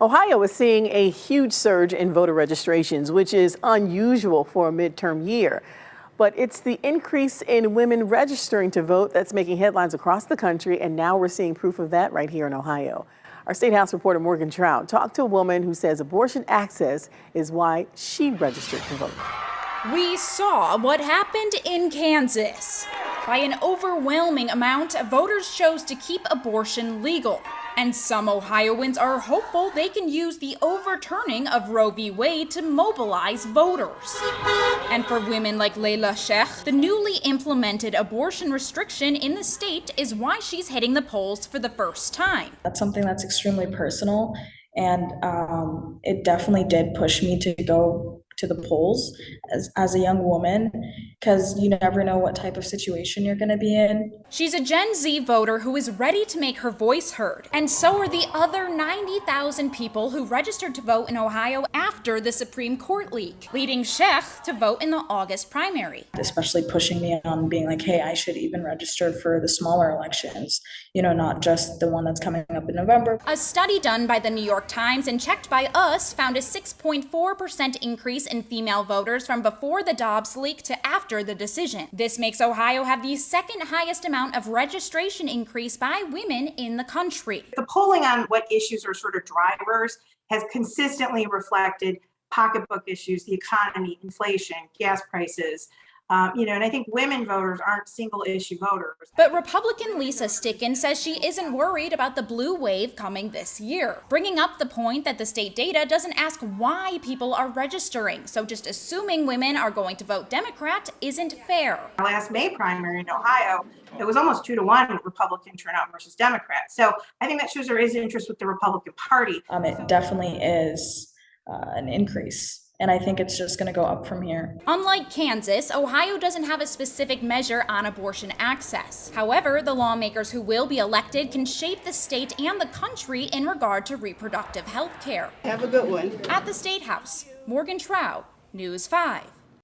Ohio is seeing a huge surge in voter registrations, which is unusual for a midterm year. But it's the increase in women registering to vote that's making headlines across the country, and now we're seeing proof of that right here in Ohio. Our State House reporter Morgan Trout talked to a woman who says abortion access is why she registered to vote. We saw what happened in Kansas. By an overwhelming amount, voters chose to keep abortion legal. And some Ohioans are hopeful they can use the overturning of Roe v. Wade to mobilize voters. And for women like Layla Sheikh, the newly implemented abortion restriction in the state is why she's hitting the polls for the first time. That's something that's extremely personal, and it definitely did push me to go to the polls as a young woman, because you never know what type of situation you're going to be in. She's a Gen Z voter who is ready to make her voice heard, and so are the other 90,000 people who registered to vote in Ohio after the Supreme Court leak, leading Sheikh to vote in the August primary. Especially pushing me on being like, hey, I should even register for the smaller elections, not just the one that's coming up in November. A study done by the New York Times and checked by us found a 6.4% increase in female voters from before the Dobbs leak to after the decision. This makes Ohio have the second highest amount of registration increase by women in the country. The polling on what issues are sort of drivers has consistently reflected pocketbook issues, the economy, inflation, gas prices. And I think women voters aren't single issue voters. But Republican Lisa Sticken says she isn't worried about the blue wave coming this year, bringing up the point that the state data doesn't ask why people are registering. So just assuming women are going to vote Democrat isn't fair. Last May primary in Ohio, it was almost 2-to-1 Republican turnout versus Democrat. So I think that shows there is interest with the Republican Party. It definitely is an increase. And I think it's just going to go up from here. Unlike Kansas, Ohio doesn't have a specific measure on abortion access. However, the lawmakers who will be elected can shape the state and the country in regard to reproductive health care. Have a good one. At the State House, Morgan Trout, News 5.